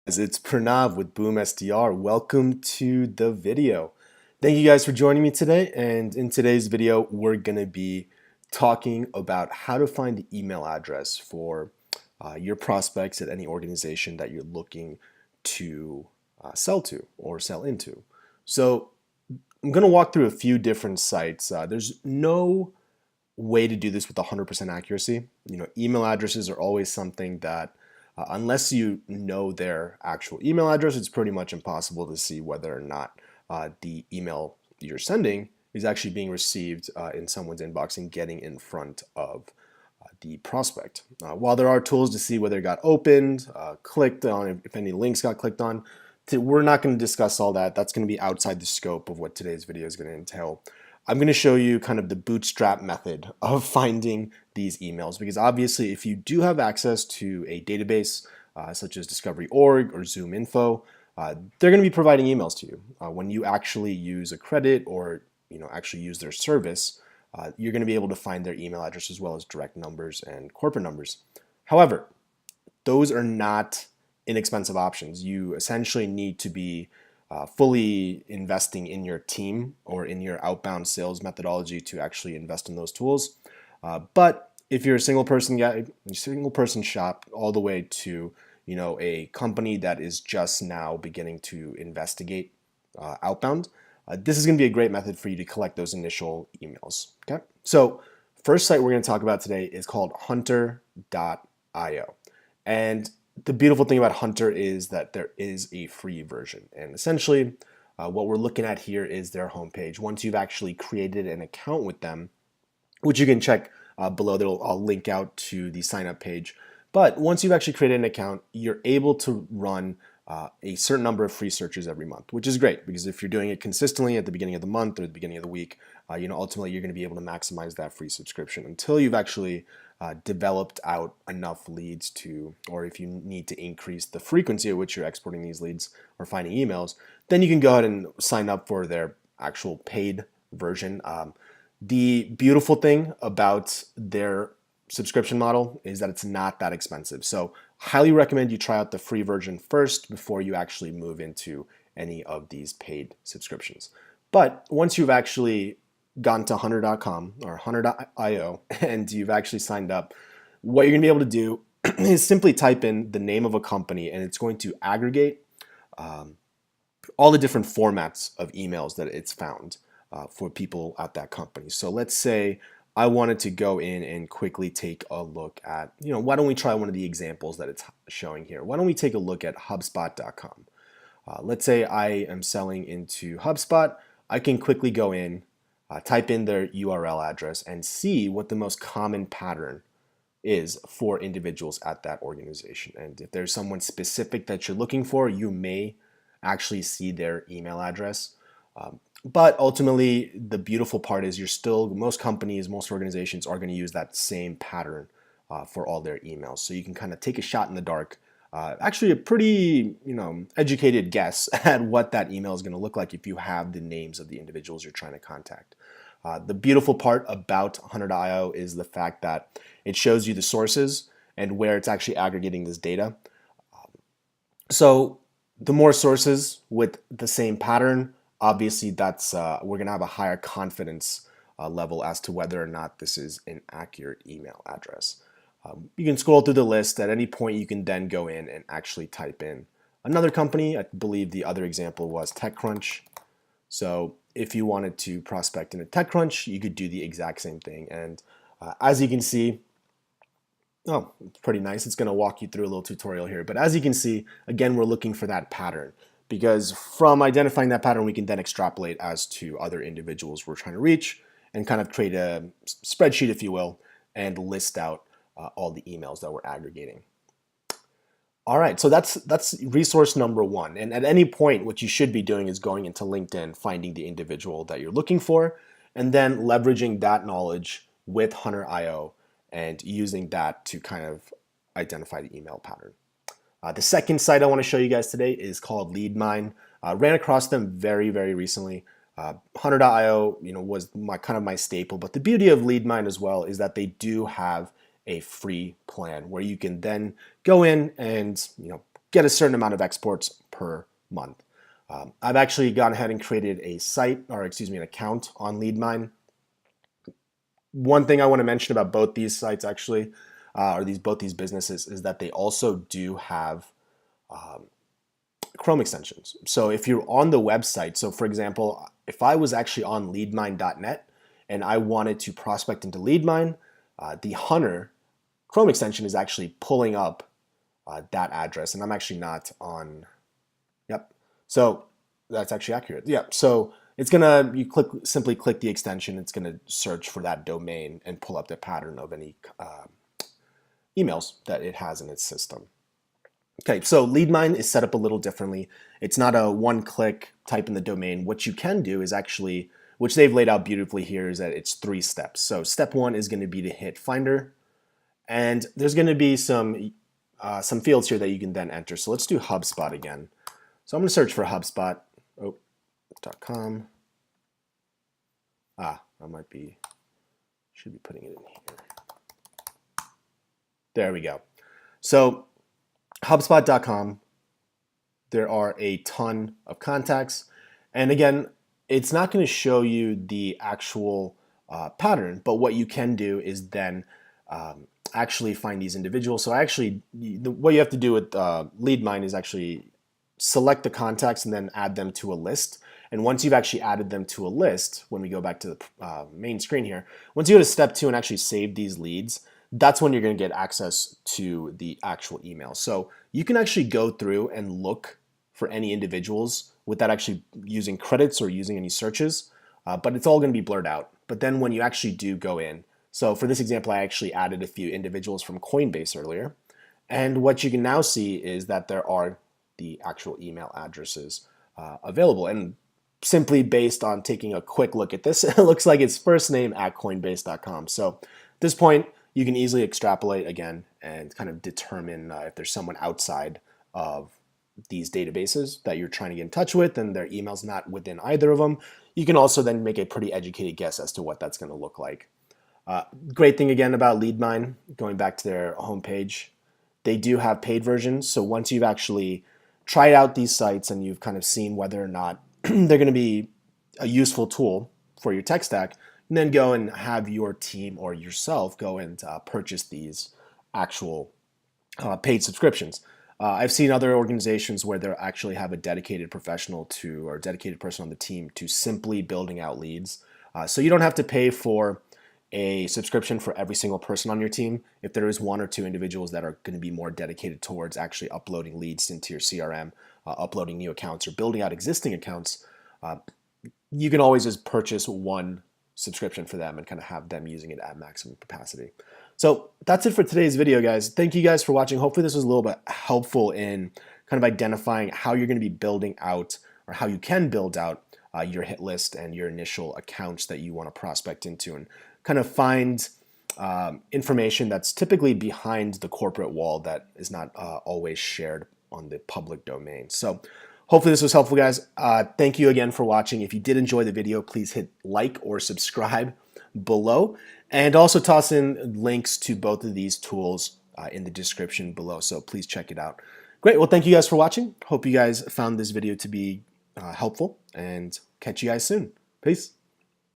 It's Pranav with BoomSDR. Welcome to the video. Thank you guys for joining me today. And in today's video, we're going to be talking about how to find the email address for your prospects at any organization that you're looking to sell to or sell into. So I'm going to walk through a few different sites. There's no way to do this with 100% accuracy. Email addresses are always something that unless you know their actual email address, it's pretty much impossible to see whether or not the email you're sending is actually being received in someone's inbox and getting in front of the prospect. While there are tools to see whether it got opened, clicked on, if any links got clicked on, we're not going to discuss all that. That's going to be outside the scope of what today's video is going to entail. I'm going to show you kind of the bootstrap method of finding these emails, because obviously if you do have access to a database such as Discovery.org or ZoomInfo, they're going to be providing emails to you. When you actually use a credit or actually use their service, you're going to be able to find their email address as well as direct numbers and corporate numbers. However, those are not inexpensive options. You essentially need to be fully investing in your team or in your outbound sales methodology to actually invest in those tools. But if you're a single person guy, single person shop, all the way to a company that is just now beginning to investigate outbound, this is going to be a great method for you to collect those initial emails. Okay, so first site we're going to talk about today is called Hunter.io, and the beautiful thing about Hunter is that there is a free version, and essentially what we're looking at here is their homepage. Once you've actually created an account with them, which you can check below, I'll link out to the sign up page. But once you've actually created an account, you're able to run a certain number of free searches every month, which is great because if you're doing it consistently at the beginning of the month or the beginning of the week, ultimately you're going to be able to maximize that free subscription until you've actually developed out enough leads to, or if you need to increase the frequency at which you're exporting these leads or finding emails, then you can go ahead and sign up for their actual paid version. The beautiful thing about their subscription model is that it's not that expensive. So highly recommend you try out the free version first before you actually move into any of these paid subscriptions. But once you've actually gone to hunter.com or hunter.io and you've actually signed up, what you're going to be able to do is simply type in the name of a company, and it's going to aggregate all the different formats of emails that it's found for people at that company. So let's say I wanted to go in and quickly take a look at, why don't we try one of the examples that it's showing here? Why don't we take a look at HubSpot.com? Let's say I am selling into HubSpot. I can quickly go in, type in their URL address, and see what the most common pattern is for individuals at that organization. And if there's someone specific that you're looking for, you may actually see their email address. But ultimately, the beautiful part is most companies, most organizations are going to use that same pattern for all their emails. So you can kind of take a shot in the dark, actually a pretty educated guess at what that email is going to look like if you have the names of the individuals you're trying to contact. The beautiful part about Hunter.io is the fact that it shows you the sources and where it's actually aggregating this data. So the more sources with the same pattern, obviously that's we're going to have a higher confidence level as to whether or not this is an accurate email address. You can scroll through the list. At any point you can then go in and actually type in another company. I believe the other example was TechCrunch. So if you wanted to prospect in a TechCrunch, you could do the exact same thing. And as you can see, it's pretty nice. It's going to walk you through a little tutorial here. But as you can see, again, we're looking for that pattern, because from identifying that pattern, we can then extrapolate as to other individuals we're trying to reach and kind of create a spreadsheet, if you will, and list out all the emails that we're aggregating. All right, so that's resource number one. And at any point, what you should be doing is going into LinkedIn, finding the individual that you're looking for, and then leveraging that knowledge with Hunter.io and using that to kind of identify the email pattern. The second site I want to show you guys today is called LeadMine. Ran across them very, very recently. Hunter.io, was my staple. But the beauty of LeadMine as well is that they do have a free plan where you can then go in and get a certain amount of exports per month. I've actually gone ahead and created a site, or excuse me, an account on LeadMine. One thing I want to mention about both these sites actually, or both these businesses, is that they also do have Chrome extensions. So if you're on the website, so for example, if I was actually on leadmine.net and I wanted to prospect into LeadMine, the Hunter Chrome extension is actually pulling up that address, and I'm actually not on. Yep. So that's actually accurate. Yep. So it's gonna simply click the extension. It's gonna search for that domain and pull up the pattern of any emails that it has in its system. Okay, so LeadMine is set up a little differently. It's not a one-click type in the domain. What you can do is actually, which they've laid out beautifully here, is that it's 3 steps. So step 1 is going to be to hit Finder, and there's going to be some fields here that you can then enter. So let's do HubSpot again. So I'm going to search for HubSpot. .com. I should be putting it in here. There we go. So HubSpot.com, there are a ton of contacts. And again, it's not going to show you the actual pattern, but what you can do is then actually find these individuals. So what you have to do with LeadMine is actually select the contacts and then add them to a list. And once you've actually added them to a list, when we go back to the main screen here, once you go to step 2 and actually save these leads, that's when you're going to get access to the actual email. So you can actually go through and look for any individuals without actually using credits or using any searches, but it's all going to be blurred out. But then when you actually do go in, so for this example, I actually added a few individuals from Coinbase earlier. And what you can now see is that there are the actual email addresses available. And simply based on taking a quick look at this, it looks like it's first name at coinbase.com. So at this point, you can easily extrapolate again and kind of determine if there's someone outside of these databases that you're trying to get in touch with and their email's not within either of them. You can also then make a pretty educated guess as to what that's going to look like. Great thing again about LeadMine, going back to their homepage, they do have paid versions. So once you've actually tried out these sites and you've kind of seen whether or not they're going to be a useful tool for your tech stack, and then go and have your team or yourself go and purchase these actual paid subscriptions. I've seen other organizations where they actually have a dedicated professional or dedicated person on the team to simply building out leads. So you don't have to pay for a subscription for every single person on your team. If there is 1 or 2 individuals that are going to be more dedicated towards actually uploading leads into your CRM, uploading new accounts, or building out existing accounts, you can always just purchase one subscription for them and kind of have them using it at maximum capacity. So that's it for today's video, guys. Thank you guys for watching. Hopefully this was a little bit helpful in kind of identifying how you're going to be building out, or how you can build out your hit list and your initial accounts that you want to prospect into, and kind of find information that's typically behind the corporate wall that is not always shared on the public domain. So hopefully this was helpful, guys. Thank you again for watching. If you did enjoy the video, please hit like or subscribe below, and also toss in links to both of these tools in the description below. So please check it out. Great. Well, thank you guys for watching. Hope you guys found this video to be helpful, and catch you guys soon. Peace.